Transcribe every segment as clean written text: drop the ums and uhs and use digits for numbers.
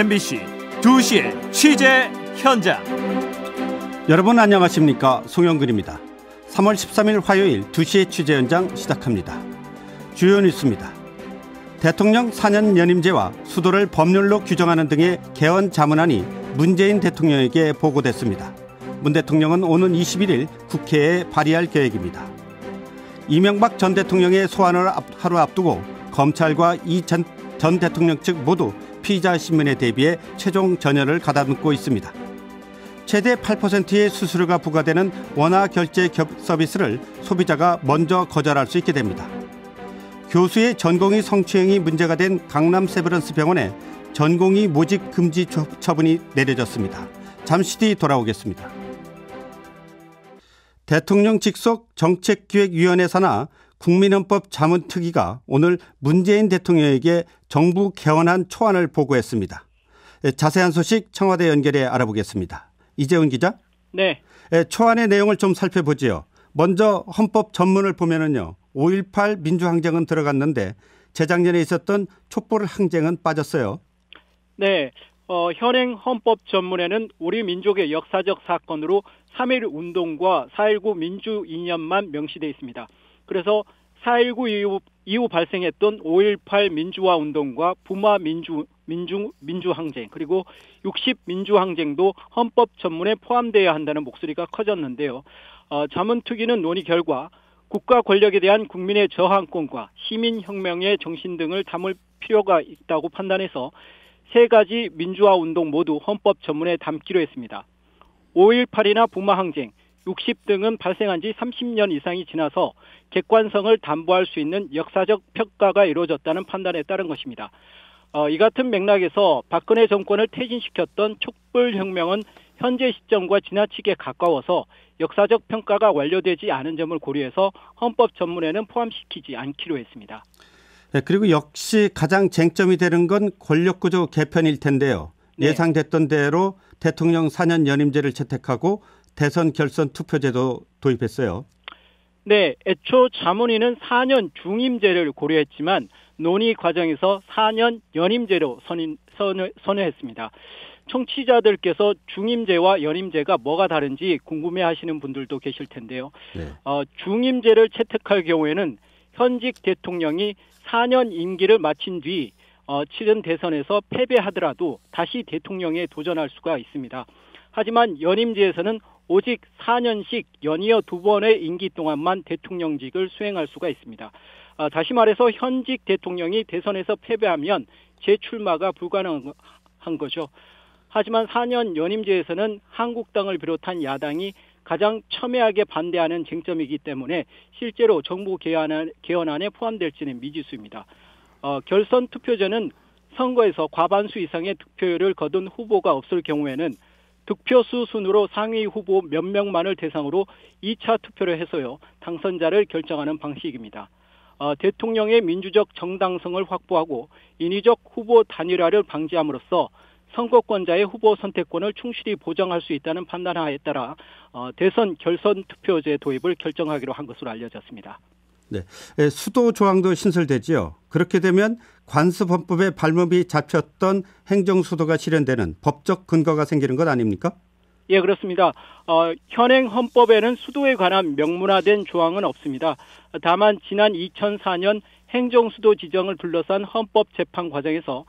MBC 2시의 취재 현장. 여러분 안녕하십니까? 송영근입니다. 3월 13일 화요일 2시의 취재 현장 시작합니다. 주요 뉴스입니다. 대통령 4년 연임제와 수도를 법률로 규정하는 등의 개헌 자문안이 문재인 대통령에게 보고됐습니다. 문 대통령은 오는 21일 국회에 발의할 계획입니다. 이명박 전 대통령의 소환을 하루 앞두고 검찰과 이 전 대통령 측 모두 피의자 신문에 대비해 최종 전열을 가다듬고 있습니다. 최대 8%의 수수료가 부과되는 원화 결제 서비스를 소비자가 먼저 거절할 수 있게 됩니다. 교수의 전공의 성추행이 문제가 된 강남 세브란스 병원에 전공의 모집 금지 처분이 내려졌습니다. 잠시 뒤 돌아오겠습니다. 대통령 직속 정책기획위원회 산하 국민헌법 자문특위가 오늘 문재인 대통령에게 정부 개헌안 초안을 보고했습니다. 자세한 소식 청와대 연결해 알아보겠습니다. 이재훈 기자. 네. 초안의 내용을 좀 살펴보지요. 먼저 헌법 전문을 보면은요. 5.18 민주항쟁은 들어갔는데 재작년에 있었던 촛불 항쟁은 빠졌어요. 네. 현행 헌법 전문에는 우리 민족의 역사적 사건으로 3.1 운동과 4.19 민주 이념만 명시되어 있습니다. 그래서 4.19 이후 발생했던 5.18 민주화 운동과 부마 민주항쟁 그리고 60 민주항쟁도 헌법 전문에 포함되어야 한다는 목소리가 커졌는데요. 자문특위는 논의 결과 국가 권력에 대한 국민의 저항권과 시민혁명의 정신 등을 담을 필요가 있다고 판단해서 세 가지 민주화 운동 모두 헌법 전문에 담기로 했습니다. 5.18이나 부마항쟁, 60 등은 발생한 지 30년 이상이 지나서 객관성을 담보할 수 있는 역사적 평가가 이루어졌다는 판단에 따른 것입니다. 이 같은 맥락에서 박근혜 정권을 퇴진시켰던 촛불혁명은 현재 시점과 지나치게 가까워서 역사적 평가가 완료되지 않은 점을 고려해서 헌법 전문에는 포함시키지 않기로 했습니다. 네, 그리고 역시 가장 쟁점이 되는 건 권력구조 개편일 텐데요. 네. 예상됐던 대로 대통령 4년 연임제를 채택하고 대선 결선 투표제도 도입했어요. 네, 애초 자문위는 4년 중임제를 고려했지만 논의 과정에서 4년 연임제로 선회했습니다. 청취자들께서 중임제와 연임제가 뭐가 다른지 궁금해하시는 분들도 계실 텐데요. 네. 중임제를 채택할 경우에는 현직 대통령이 4년 임기를 마친 뒤 치른 대선에서 패배하더라도 다시 대통령에 도전할 수가 있습니다. 하지만 연임제에서는 오직 4년씩 연이어 2번의 임기 동안만 대통령직을 수행할 수가 있습니다. 다시 말해서 현직 대통령이 대선에서 패배하면 재출마가 불가능한 거죠. 하지만 4년 연임제에서는 한국당을 비롯한 야당이 가장 첨예하게 반대하는 쟁점이기 때문에 실제로 정부 개헌안에 포함될지는 미지수입니다. 결선 투표제는 선거에서 과반수 이상의 득표율을 거둔 후보가 없을 경우에는 득표수 순으로 상위 후보 몇 명만을 대상으로 2차 투표를 해서요 당선자를 결정하는 방식입니다. 대통령의 민주적 정당성을 확보하고 인위적 후보 단일화를 방지함으로써 선거권자의 후보 선택권을 충실히 보장할 수 있다는 판단하에 따라 대선 결선 투표제 도입을 결정하기로 한 것으로 알려졌습니다. 네, 수도 조항도 신설되지요. 그렇게 되면 관습헌법에 발목이 잡혔던 행정수도가 실현되는 법적 근거가 생기는 것 아닙니까? 예, 그렇습니다. 현행 헌법에는 수도에 관한 명문화된 조항은 없습니다. 다만 지난 2004년 행정수도 지정을 둘러싼 헌법재판 과정에서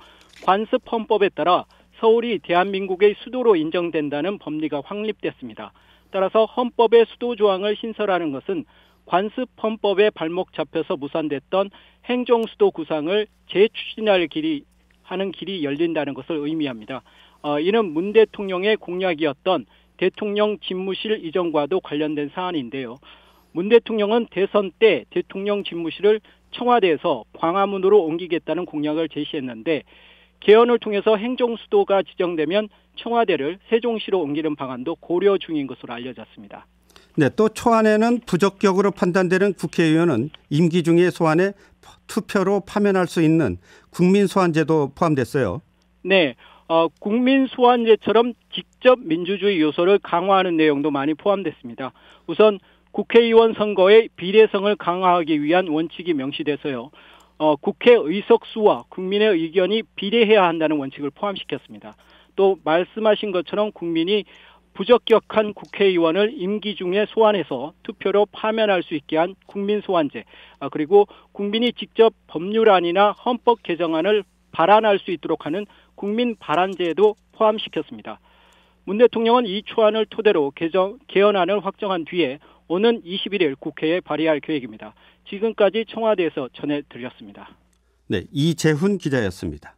관습헌법에 따라 서울이 대한민국의 수도로 인정된다는 법리가 확립됐습니다. 따라서 헌법의 수도 조항을 신설하는 것은 관습헌법에 발목 잡혀서 무산됐던 행정수도 구상을 재추진할 하는 길이 열린다는 것을 의미합니다. 이는 문 대통령의 공약이었던 대통령 집무실 이전과도 관련된 사안인데요. 문 대통령은 대선 때 대통령 집무실을 청와대에서 광화문으로 옮기겠다는 공약을 제시했는데 개헌을 통해서 행정수도가 지정되면 청와대를 세종시로 옮기는 방안도 고려 중인 것으로 알려졌습니다. 네, 또 초안에는 부적격으로 판단되는 국회의원은 임기 중에 소환해 투표로 파면할 수 있는 국민소환제도 포함됐어요. 네, 국민소환제처럼 직접 민주주의 요소를 강화하는 내용도 많이 포함됐습니다. 우선 국회의원 선거의 비례성을 강화하기 위한 원칙이 명시돼서요. 국회 의석수와 국민의 의견이 비례해야 한다는 원칙을 포함시켰습니다. 또 말씀하신 것처럼 국민이 부적격한 국회의원을 임기 중에 소환해서 투표로 파면할 수 있게 한 국민소환제, 그리고 국민이 직접 법률안이나 헌법 개정안을 발안할 수 있도록 하는 국민발안제도 포함시켰습니다. 문 대통령은 이 초안을 토대로 개헌안을 확정한 뒤에 오는 21일 국회에 발의할 계획입니다. 지금까지 청와대에서 전해드렸습니다. 네, 이재훈 기자였습니다.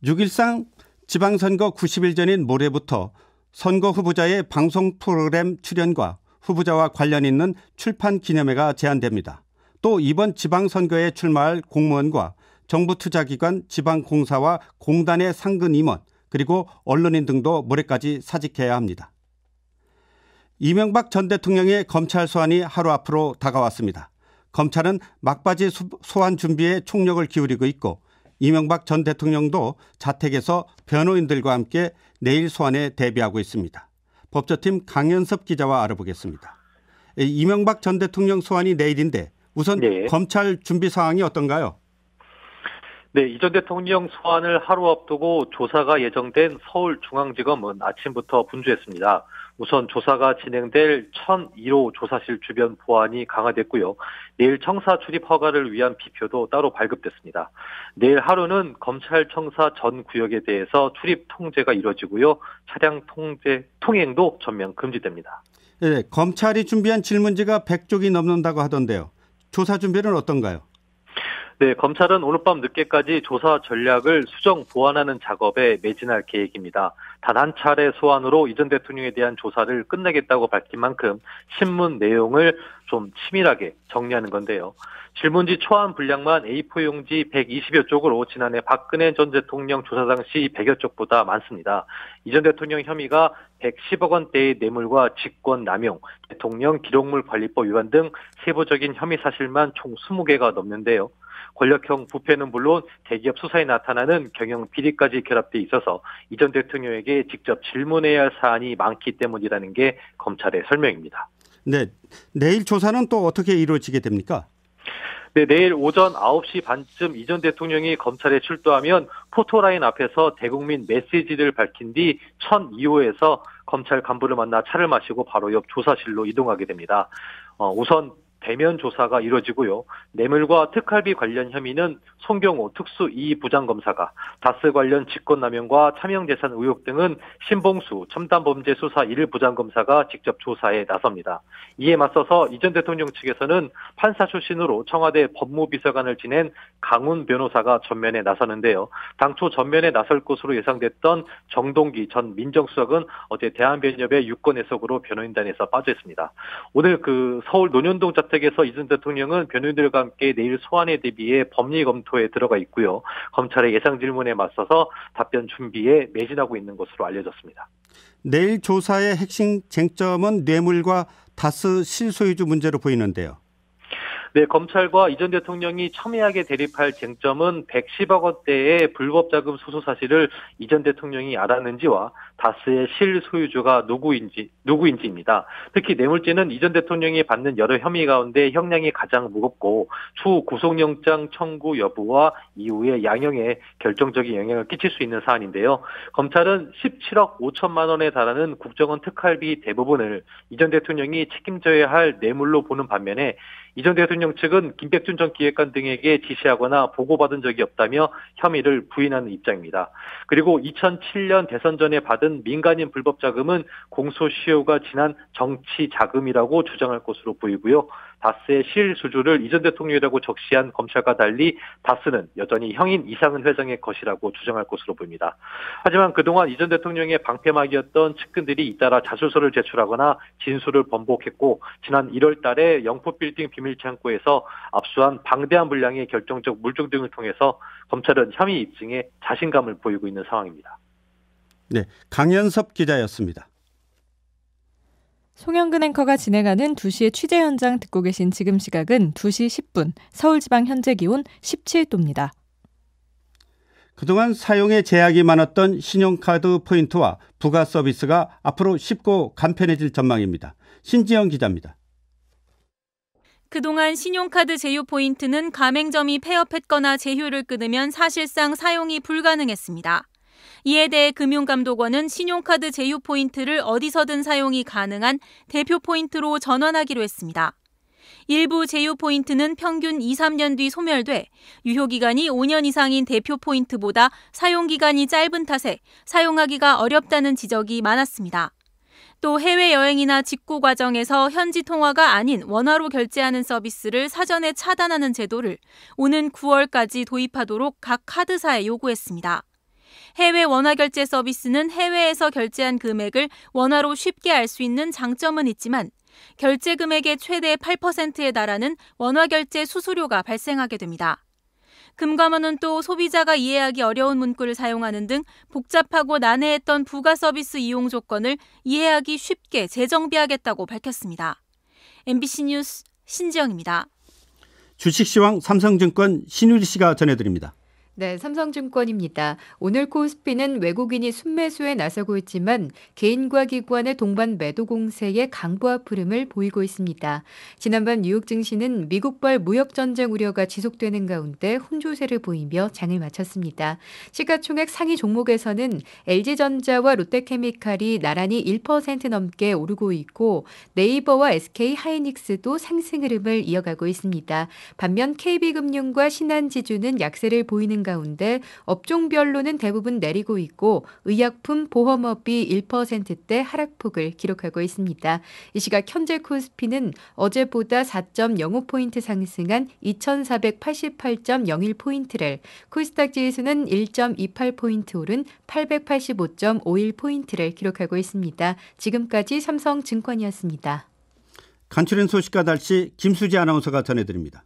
6.13 지방선거 90일 전인 모레부터 선거 후보자의 방송 프로그램 출연과 후보자와 관련 있는 출판 기념회가 제한됩니다. 또 이번 지방선거에 출마할 공무원과 정부투자기관, 지방공사와 공단의 상근 임원, 그리고 언론인 등도 모레까지 사직해야 합니다. 이명박 전 대통령의 검찰 소환이 하루 앞으로 다가왔습니다. 검찰은 막바지 소환 준비에 총력을 기울이고 있고 이명박 전 대통령도 자택에서 변호인들과 함께 내일 소환에 대비하고 있습니다. 법조팀 강현섭 기자와 알아보겠습니다. 이명박 전 대통령 소환이 내일인데 우선 검찰 준비 상황이 어떤가요? 네, 이 전 대통령 소환을 하루 앞두고 조사가 예정된 서울중앙지검은 아침부터 분주했습니다. 우선 조사가 진행될 1001호 조사실 주변 보안이 강화됐고요. 내일 청사 출입 허가를 위한 비표도 따로 발급됐습니다. 내일 하루는 검찰청사 전 구역에 대해서 출입 통제가 이루어지고요. 차량 통행도 전면 금지됩니다. 네, 검찰이 준비한 질문지가 100쪽이 넘는다고 하던데요. 조사 준비는 어떤가요? 네, 검찰은 오늘 밤 늦게까지 조사 전략을 수정 보완하는 작업에 매진할 계획입니다. 단 한 차례 소환으로 이 전 대통령에 대한 조사를 끝내겠다고 밝힌 만큼 신문 내용을 좀 치밀하게 정리하는 건데요. 질문지 초안 분량만 A4 용지 120여 쪽으로 지난해 박근혜 전 대통령 조사 당시 100여 쪽보다 많습니다. 이 전 대통령 혐의가 110억 원대의 뇌물과 직권 남용, 대통령 기록물 관리법 위반 등 세부적인 혐의 사실만 총 20개가 넘는데요. 권력형 부패는 물론 대기업 수사에 나타나는 경영 비리까지 결합돼 있어서 이 전 대통령에게 직접 질문해야 할 사안이 많기 때문이라는 게 검찰의 설명입니다. 네, 내일 조사는 또 어떻게 이루어지게 됩니까? 네, 내일 오전 9시 반쯤 이 전 대통령이 검찰에 출두하면 포토라인 앞에서 대국민 메시지를 밝힌 뒤 1002호에서 검찰 간부를 만나 차를 마시고 바로 옆 조사실로 이동하게 됩니다. 우선 대면 조사가 이루어지고요. 뇌물과 특활비 관련 혐의는 송경호 특수 2 부장검사가, 다스 관련 직권남용과 차명재산 의혹 등은 신봉수 첨단범죄수사 1 부장검사가 직접 조사에 나섭니다. 이에 맞서서 이 전 대통령 측에서는 판사 출신으로 청와대 법무비서관을 지낸 강훈 변호사가 전면에 나서는데요. 당초 전면에 나설 것으로 예상됐던 정동기 전 민정수석은 어제 대한변협의 유권 해석으로 변호인단에서 빠져 있습니다. 오늘 서울 논현동 자택에서 이 전 대통령은 변호인들과 함께 내일 소환에 대비해 법리 검토에 들어가 있고요. 검찰의 예상 질문에 맞서서 답변 준비에 매진하고 있는 것으로 알려졌습니다. 내일 조사의 핵심 쟁점은 뇌물과 다스 실소유주 문제로 보이는데요. 네, 검찰과 이 전 대통령이 첨예하게 대립할 쟁점은 110억 원대의 불법 자금 수수 사실을 이 전 대통령이 알았는지와 다스의 실소유주가 누구인지입니다. 특히 뇌물죄는 이 전 대통령이 받는 여러 혐의 가운데 형량이 가장 무겁고 추후 구속영장 청구 여부와 이후의 양형에 결정적인 영향을 끼칠 수 있는 사안인데요. 검찰은 17억 5천만 원에 달하는 국정원 특활비 대부분을 이 전 대통령이 책임져야 할 뇌물로 보는 반면에 이 전 대통령 측은 김백준 전 기획관 등에게 지시하거나 보고받은 적이 없다며 혐의를 부인하는 입장입니다. 그리고 2007년 대선 전에 받은 민간인 불법 자금은 공소시효가 지난 정치 자금이라고 주장할 것으로 보이고요. 다스의 실수주를 이 전 대통령이라고 적시한 검찰과 달리 다스는 여전히 형인 이상은 회장의 것이라고 주장할 것으로 보입니다. 하지만 그동안 이 전 대통령의 방패막이었던 측근들이 잇따라 자술서를 제출하거나 진술을 번복했고 지난 1월 달에 영포빌딩 비밀창고에서 압수한 방대한 분량의 결정적 물증 등을 통해서 검찰은 혐의 입증에 자신감을 보이고 있는 상황입니다. 네, 강현섭 기자였습니다. 송영근 앵커가 진행하는 2시의 취재 현장 듣고 계신 지금 시각은 2시 10분, 서울지방 현재 기온 17도입니다. 그동안 사용에 제약이 많았던 신용카드 포인트와 부가 서비스가 앞으로 쉽고 간편해질 전망입니다. 신지영 기자입니다. 그동안 신용카드 제휴 포인트는 가맹점이 폐업했거나 제휴를 끊으면 사실상 사용이 불가능했습니다. 이에 대해 금융감독원은 신용카드 제휴 포인트를 어디서든 사용이 가능한 대표 포인트로 전환하기로 했습니다. 일부 제휴 포인트는 평균 2, 3년 뒤 소멸돼 유효기간이 5년 이상인 대표 포인트보다 사용기간이 짧은 탓에 사용하기가 어렵다는 지적이 많았습니다. 또 해외여행이나 직구 과정에서 현지 통화가 아닌 원화로 결제하는 서비스를 사전에 차단하는 제도를 오는 9월까지 도입하도록 각 카드사에 요구했습니다. 해외 원화 결제 서비스는 해외에서 결제한 금액을 원화로 쉽게 알 수 있는 장점은 있지만 결제 금액의 최대 8%에 달하는 원화 결제 수수료가 발생하게 됩니다. 금감원은 또 소비자가 이해하기 어려운 문구를 사용하는 등 복잡하고 난해했던 부가 서비스 이용 조건을 이해하기 쉽게 재정비하겠다고 밝혔습니다. MBC 뉴스 신지영입니다. 주식시황 삼성증권 신유리 씨가 전해드립니다. 네, 삼성증권입니다. 오늘 코스피는 외국인이 순매수에 나서고 있지만 개인과 기관의 동반 매도 공세에 강보합 흐름을 보이고 있습니다. 지난밤 뉴욕 증시는 미국발 무역전쟁 우려가 지속되는 가운데 혼조세를 보이며 장을 마쳤습니다. 시가총액 상위 종목에서는 LG전자와 롯데케미칼이 나란히 1% 넘게 오르고 있고 네이버와 SK하이닉스도 상승 흐름을 이어가고 있습니다. 반면 KB금융과 신한지주는 약세를 보이는 가운데 업종별로는 대부분 내리고 있고 의약품, 보험업이 1%대 하락폭을 기록하고 있습니다. 이 시각 현재 코스피는 어제보다 4.05포인트 상승한 2488.01포인트를, 코스닥 지수는 1.28포인트 오른 885.51포인트를 기록하고 있습니다. 지금까지 삼성증권이었습니다. 간추린 소식과 달시 김수지 아나운서가 전해드립니다.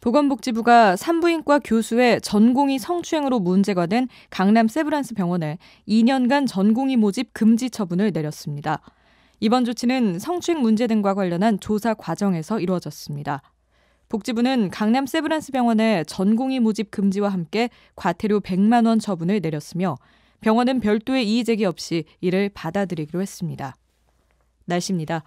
보건복지부가 산부인과 교수의 전공의 성추행으로 문제가 된 강남 세브란스 병원에 2년간 전공의 모집 금지 처분을 내렸습니다. 이번 조치는 성추행 문제 등과 관련한 조사 과정에서 이루어졌습니다. 복지부는 강남 세브란스 병원의 전공의 모집 금지와 함께 과태료 100만 원 처분을 내렸으며 병원은 별도의 이의제기 없이 이를 받아들이기로 했습니다. 날씨입니다.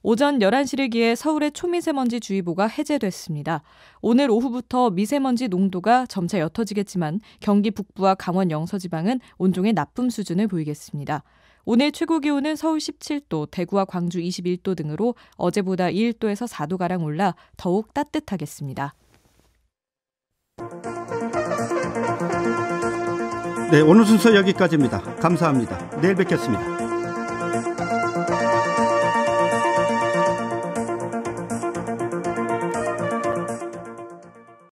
오전 11시를 기해 서울의 초미세먼지 주의보가 해제됐습니다. 오늘 오후부터 미세먼지 농도가 점차 옅어지겠지만 경기 북부와 강원 영서지방은 온종일 나쁨 수준을 보이겠습니다. 오늘 최고 기온은 서울 17도, 대구와 광주 21도 등으로 어제보다 1도에서 4도가량 올라 더욱 따뜻하겠습니다. 네, 오늘 순서 여기까지입니다. 감사합니다. 내일 뵙겠습니다.